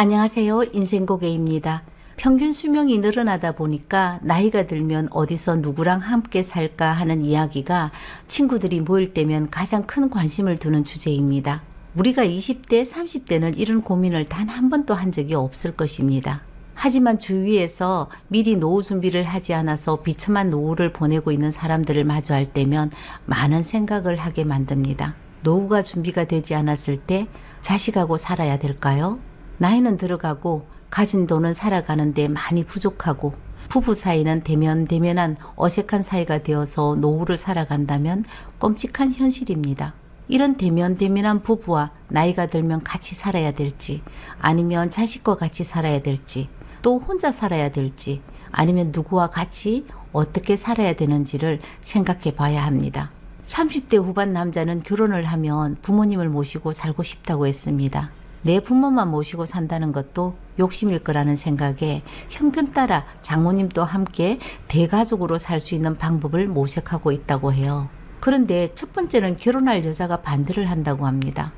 안녕하세요. 인생고개입니다. 평균 수명이 늘어나다 보니까 나이가 들면 어디서 누구랑 함께 살까 하는 이야기가 친구들이 모일 때면 가장 큰 관심을 두는 주제입니다. 우리가 20대, 30대는 이런 고민을 단 한 번도 한 적이 없을 것입니다. 하지만 주위에서 미리 노후 준비를 하지 않아서 비참한 노후를 보내고 있는 사람들을 마주할 때면 많은 생각을 하게 만듭니다. 노후가 준비가 되지 않았을 때 자식하고 살아야 될까요? 나이는 들어가고 가진 돈은 살아가는데 많이 부족하고 부부 사이는 대면대면한 어색한 사이가 되어서 노후를 살아간다면 끔찍한 현실입니다. 이런 대면대면한 부부와 나이가 들면 같이 살아야 될지, 아니면 자식과 같이 살아야 될지, 또 혼자 살아야 될지, 아니면 누구와 같이 어떻게 살아야 되는지를 생각해 봐야 합니다. 30대 후반 남자는 결혼을 하면 부모님을 모시고 살고 싶다고 했습니다. 내 부모만 모시고 산다는 것도 욕심일 거라는 생각에 형편 따라 장모님도 함께 대가족으로 살 수 있는 방법을 모색하고 있다고 해요. 그런데 첫 번째는 결혼할 여자가 반대를 한다고 합니다.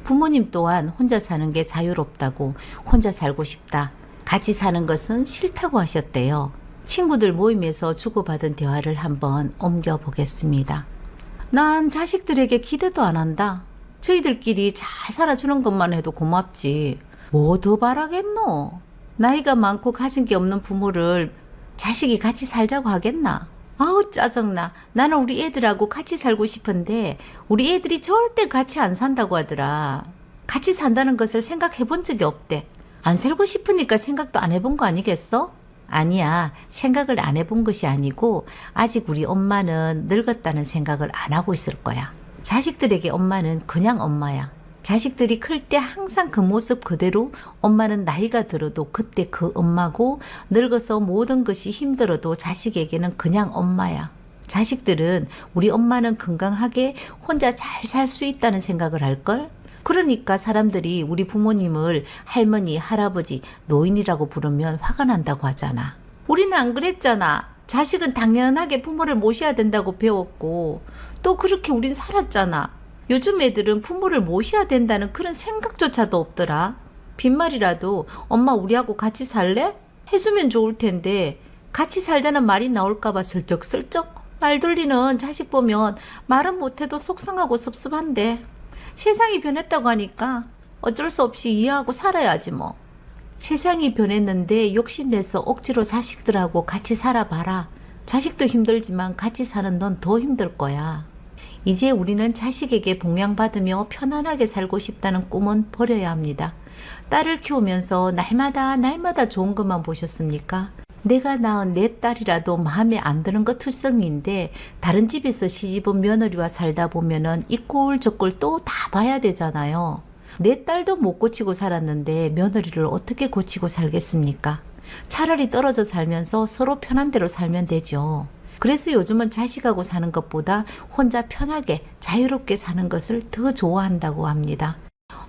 부모님 또한 혼자 사는 게 자유롭다고, 혼자 살고 싶다, 같이 사는 것은 싫다고 하셨대요. 친구들 모임에서 주고받은 대화를 한번 옮겨보겠습니다. 난 자식들에게 기대도 안 한다. 저희들끼리 잘 살아주는 것만 해도 고맙지. 뭐 더 바라겠노? 나이가 많고 가진 게 없는 부모를 자식이 같이 살자고 하겠나? 아우 짜증나. 나는 우리 애들하고 같이 살고 싶은데 우리 애들이 절대 같이 안 산다고 하더라. 같이 산다는 것을 생각해 본 적이 없대. 안 살고 싶으니까 생각도 안 해본 거 아니겠어? 아니야. 생각을 안 해본 것이 아니고 아직 우리 엄마는 늙었다는 생각을 안 하고 있을 거야. 자식들에게 엄마는 그냥 엄마야. 자식들이 클 때 항상 그 모습 그대로 엄마는 나이가 들어도 그때 그 엄마고, 늙어서 모든 것이 힘들어도 자식에게는 그냥 엄마야. 자식들은 우리 엄마는 건강하게 혼자 잘 살 수 있다는 생각을 할걸? 그러니까 사람들이 우리 부모님을 할머니, 할아버지, 노인이라고 부르면 화가 난다고 하잖아. 우리는 안 그랬잖아. 자식은 당연하게 부모를 모셔야 된다고 배웠고 또 그렇게 우린 살았잖아. 요즘 애들은 부모를 모셔야 된다는 그런 생각조차도 없더라. 빈말이라도 엄마 우리하고 같이 살래? 해주면 좋을 텐데 같이 살자는 말이 나올까봐 슬쩍슬쩍 말 돌리는 자식 보면 말은 못해도 속상하고 섭섭한데 세상이 변했다고 하니까 어쩔 수 없이 이해하고 살아야지 뭐. 세상이 변했는데 욕심내서 억지로 자식들하고 같이 살아봐라. 자식도 힘들지만 같이 사는 넌 더 힘들 거야. 이제 우리는 자식에게 봉양받으며 편안하게 살고 싶다는 꿈은 버려야 합니다. 딸을 키우면서 날마다 좋은 것만 보셨습니까? 내가 낳은 내 딸이라도 마음에 안 드는 것 투성인데 다른 집에서 시집온 며느리와 살다 보면은 이 꼴 저 꼴 또 다 봐야 되잖아요. 내 딸도 못 고치고 살았는데 며느리를 어떻게 고치고 살겠습니까? 차라리 떨어져 살면서 서로 편한 대로 살면 되죠. 그래서 요즘은 자식하고 사는 것보다 혼자 편하게 자유롭게 사는 것을 더 좋아한다고 합니다.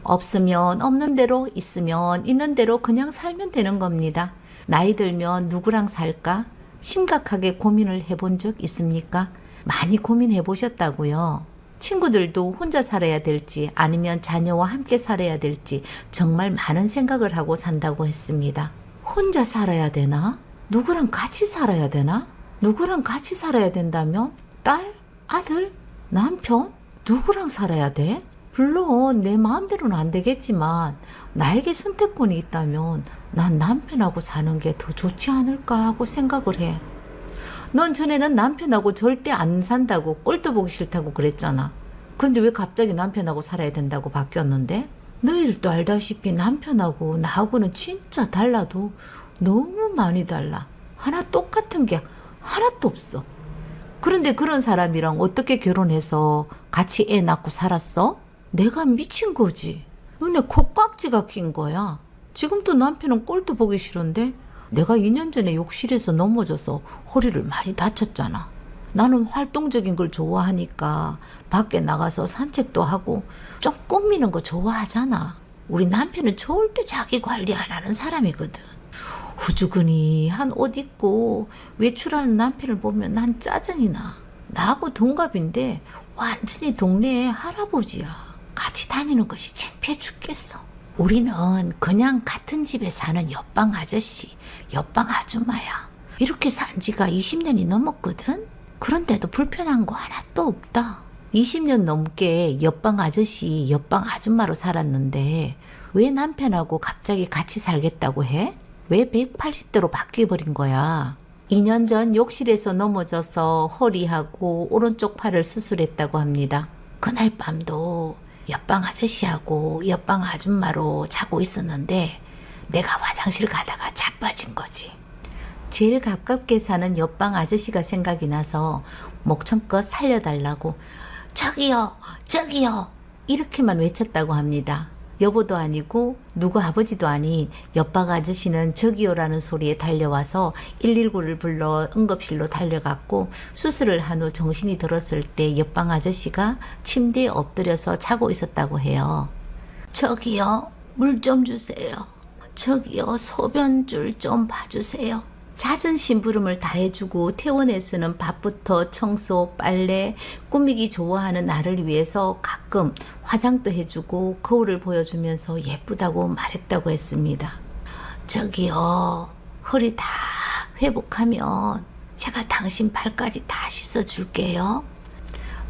없으면 없는 대로, 있으면 있는 대로 그냥 살면 되는 겁니다. 나이 들면 누구랑 살까? 심각하게 고민을 해본 적 있습니까? 많이 고민해 보셨다고요? 친구들도 혼자 살아야 될지 아니면 자녀와 함께 살아야 될지 정말 많은 생각을 하고 산다고 했습니다. 혼자 살아야 되나? 누구랑 같이 살아야 되나? 누구랑 같이 살아야 된다면? 딸? 아들? 남편? 누구랑 살아야 돼? 물론 내 마음대로는 안 되겠지만 나에게 선택권이 있다면 난 남편하고 사는 게 더 좋지 않을까 하고 생각을 해. 넌 전에는 남편하고 절대 안 산다고, 꼴도 보기 싫다고 그랬잖아. 근데 왜 갑자기 남편하고 살아야 된다고 바뀌었는데? 너희들도 알다시피 남편하고 나하고는 진짜 달라도 너무 많이 달라. 하나 똑같은 게 하나도 없어. 그런데 그런 사람이랑 어떻게 결혼해서 같이 애 낳고 살았어? 내가 미친 거지. 눈에 콧깍지가 낀 거야. 지금도 남편은 꼴도 보기 싫은데 내가 2년 전에 욕실에서 넘어져서 허리를 많이 다쳤잖아. 나는 활동적인 걸 좋아하니까 밖에 나가서 산책도 하고 좀 꾸미는 거 좋아하잖아. 우리 남편은 절대 자기 관리 안 하는 사람이거든. 후주근이한 옷 입고 외출하는 남편을 보면 난 짜증이 나. 나하고 동갑인데 완전히 동네의 할아버지야. 같이 다니는 것이 창피해 죽겠어. 우리는 그냥 같은 집에 사는 옆방 아저씨, 옆방 아줌마야. 이렇게 산 지가 20년이 넘었거든? 그런데도 불편한 거 하나도 없다. 20년 넘게 옆방 아저씨, 옆방 아줌마로 살았는데 왜 남편하고 갑자기 같이 살겠다고 해? 왜 180도로 바뀌어버린 거야? 2년 전 욕실에서 넘어져서 허리하고 오른쪽 팔을 수술했다고 합니다. 그날 밤도 옆방 아저씨하고 옆방 아줌마로 자고 있었는데 내가 화장실 가다가 자빠진 거지. 제일 가깝게 사는 옆방 아저씨가 생각이 나서 목청껏 살려달라고 저기요, 저기요 이렇게만 외쳤다고 합니다. 여보도 아니고 누구 아버지도 아닌 옆방 아저씨는 저기요라는 소리에 달려와서 119를 불러 응급실로 달려갔고 수술을 한 후 정신이 들었을 때 옆방 아저씨가 침대에 엎드려서 자고 있었다고 해요. 저기요, 물 좀 주세요. 저기요, 소변줄 좀 봐주세요. 잦은 심부름을 다 해주고 퇴원에 쓰는 밥부터 청소, 빨래, 꾸미기 좋아하는 나를 위해서 가끔 화장도 해주고 거울을 보여주면서 예쁘다고 말했다고 했습니다. 저기요, 허리 다 회복하면 제가 당신 발까지 다 씻어줄게요.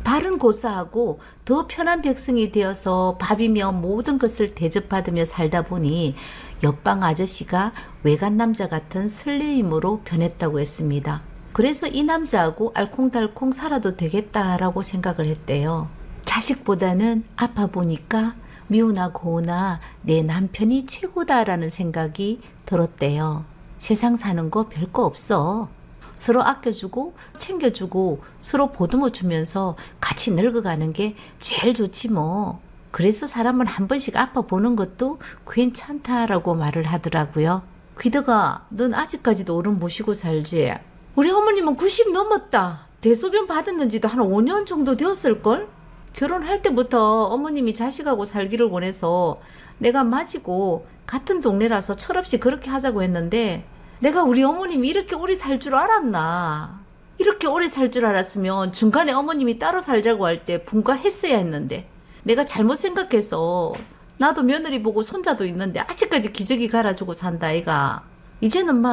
발은 고사하고 더 편한 백성이 되어서 밥이며 모든 것을 대접받으며 살다 보니 옆방 아저씨가 외간 남자 같은 설레임으로 변했다고 했습니다. 그래서 이 남자하고 알콩달콩 살아도 되겠다라고 생각을 했대요. 자식보다는 아파 보니까 미우나 고우나 내 남편이 최고다라는 생각이 들었대요. 세상 사는 거 별거 없어. 서로 아껴주고 챙겨주고 서로 보듬어 주면서 같이 늙어가는 게 제일 좋지 뭐. 그래서 사람은 한 번씩 아파 보는 것도 괜찮다라고 말을 하더라고요. 귀덕아, 넌 아직까지도 어른 모시고 살지? 우리 어머님은 90 넘었다. 대소변 받았는지도 한 5년 정도 되었을걸? 결혼할 때부터 어머님이 자식하고 살기를 원해서 내가 맞이고 같은 동네라서 철없이 그렇게 하자고 했는데 내가 우리 어머님이 이렇게 오래 살 줄 알았나? 이렇게 오래 살 줄 알았으면 중간에 어머님이 따로 살자고 할 때 분가했어야 했는데 내가 잘못 생각해서 나도 며느리 보고 손자도 있는데 아직까지 기저귀 갈아주고 산다 아이가. 이제는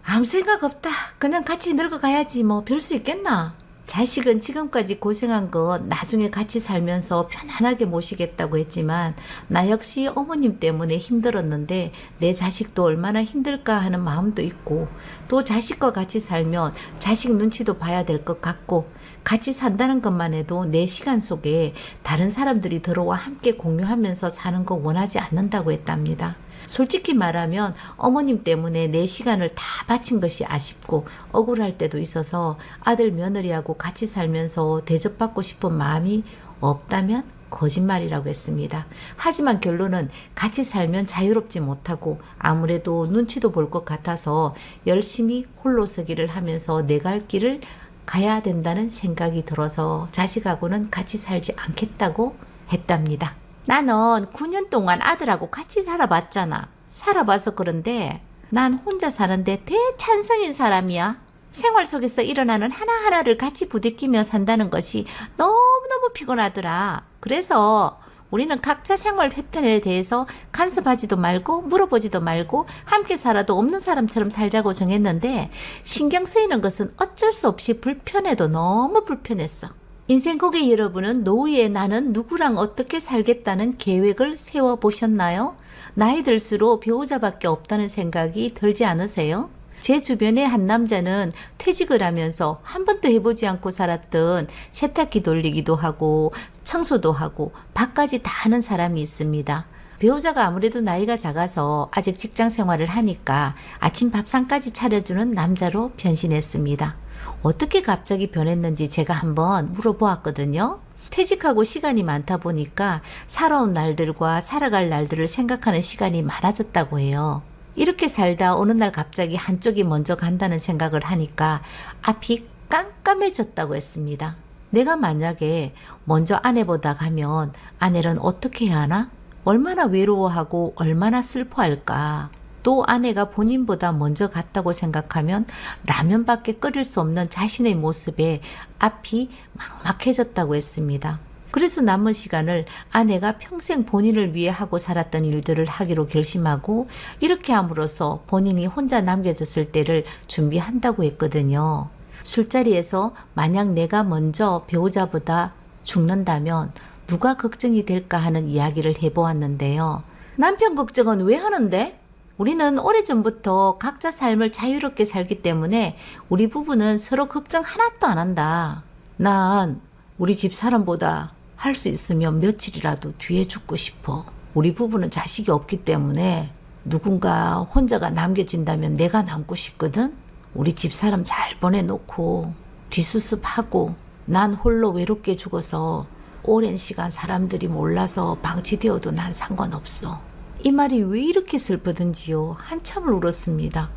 아무 생각 없다. 그냥 같이 늙어가야지 뭐 별 수 있겠나. 자식은 지금까지 고생한 거 나중에 같이 살면서 편안하게 모시겠다고 했지만 나 역시 어머님 때문에 힘들었는데 내 자식도 얼마나 힘들까 하는 마음도 있고 또 자식과 같이 살면 자식 눈치도 봐야 될 것 같고 같이 산다는 것만 해도 내 시간 속에 다른 사람들이 들어와 함께 공유하면서 사는 거 원하지 않는다고 했답니다. 솔직히 말하면 어머님 때문에 내 시간을 다 바친 것이 아쉽고 억울할 때도 있어서 아들 며느리하고 같이 살면서 대접받고 싶은 마음이 없다면 거짓말이라고 했습니다. 하지만 결론은 같이 살면 자유롭지 못하고 아무래도 눈치도 볼 것 같아서 열심히 홀로서기를 하면서 내 갈 길을 가야 된다는 생각이 들어서 자식하고는 같이 살지 않겠다고 했답니다. 나는 9년 동안 아들하고 같이 살아봤잖아. 살아봐서 그런데 난 혼자 사는데 대찬성인 사람이야. 생활 속에서 일어나는 하나하나를 같이 부딪히며 산다는 것이 너무너무 피곤하더라. 그래서 우리는 각자 생활 패턴에 대해서 간섭하지도 말고 물어보지도 말고 함께 살아도 없는 사람처럼 살자고 정했는데 신경 쓰이는 것은 어쩔 수 없이 불편해도 너무 불편했어. 인생 고객 여러분은 노후에 나는 누구랑 어떻게 살겠다는 계획을 세워보셨나요? 나이 들수록 배우자밖에 없다는 생각이 들지 않으세요? 제 주변의 한 남자는 퇴직을 하면서 한 번도 해보지 않고 살았던 세탁기 돌리기도 하고 청소도 하고 밥까지 다 하는 사람이 있습니다. 배우자가 아무래도 나이가 작아서 아직 직장 생활을 하니까 아침 밥상까지 차려주는 남자로 변신했습니다. 어떻게 갑자기 변했는지 제가 한번 물어보았거든요. 퇴직하고 시간이 많다 보니까 살아온 날들과 살아갈 날들을 생각하는 시간이 많아졌다고 해요. 이렇게 살다 어느 날 갑자기 한쪽이 먼저 간다는 생각을 하니까 앞이 깜깜해졌다고 했습니다. 내가 만약에 먼저 아내보다 가면 아내는 어떻게 해야 하나? 얼마나 외로워하고 얼마나 슬퍼할까? 또 아내가 본인보다 먼저 갔다고 생각하면 라면밖에 끓일 수 없는 자신의 모습에 앞이 막막해졌다고 했습니다. 그래서 남은 시간을 아내가 평생 본인을 위해 하고 살았던 일들을 하기로 결심하고 이렇게 함으로써 본인이 혼자 남겨졌을 때를 준비한다고 했거든요. 술자리에서 만약 내가 먼저 배우자보다 죽는다면 누가 걱정이 될까 하는 이야기를 해보았는데요. 남편 걱정은 왜 하는데? 우리는 오래전부터 각자 삶을 자유롭게 살기 때문에 우리 부부는 서로 걱정 하나도 안 한다. 난 우리 집 사람보다 할 수 있으면 며칠이라도 뒤에 죽고 싶어. 우리 부부는 자식이 없기 때문에 누군가 혼자가 남겨진다면 내가 남고 싶거든. 우리 집 사람 잘 보내놓고 뒷수습하고 난 홀로 외롭게 죽어서 오랜 시간 사람들이 몰라서 방치되어도 난 상관없어. 이 말이 왜 이렇게 슬프든지요. 한참을 울었습니다.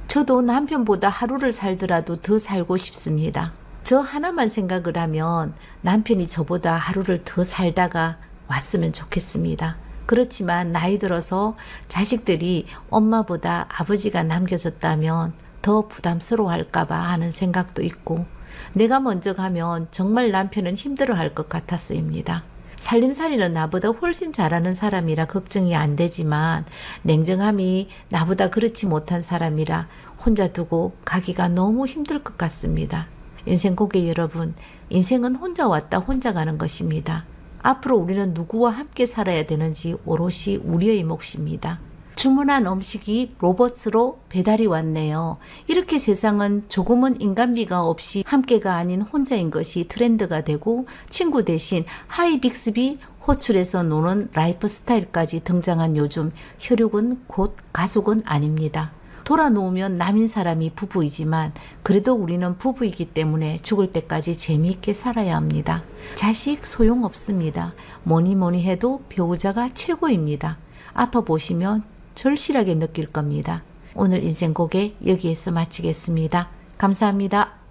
저도 남편보다 하루를 살더라도 더 살고 싶습니다. 저 하나만 생각을 하면 남편이 저보다 하루를 더 살다가 왔으면 좋겠습니다. 그렇지만 나이 들어서 자식들이 엄마보다 아버지가 남겨졌다면 더 부담스러워할까봐 하는 생각도 있고 내가 먼저 가면 정말 남편은 힘들어할 것 같았습니다. 살림살이는 나보다 훨씬 잘하는 사람이라 걱정이 안 되지만 냉정함이 나보다 그렇지 못한 사람이라 혼자 두고 가기가 너무 힘들 것 같습니다. 인생 고객 여러분, 인생은 혼자 왔다 혼자 가는 것입니다. 앞으로 우리는 누구와 함께 살아야 되는지 오롯이 우리의 몫입니다. 주문한 음식이 로봇으로 배달이 왔네요. 이렇게 세상은 조금은 인간미가 없이 함께가 아닌 혼자인 것이 트렌드가 되고 친구 대신 하이 빅스비 호출해서 노는 라이프 스타일까지 등장한 요즘 혈육은 곧 가족은 아닙니다. 돌아 놓으면 남인 사람이 부부이지만 그래도 우리는 부부이기 때문에 죽을 때까지 재미있게 살아야 합니다. 자식 소용없습니다. 뭐니 해도 배우자가 최고입니다. 아파 보시면 절실하게 느낄 겁니다. 오늘 인생 고개 여기에서 마치겠습니다. 감사합니다.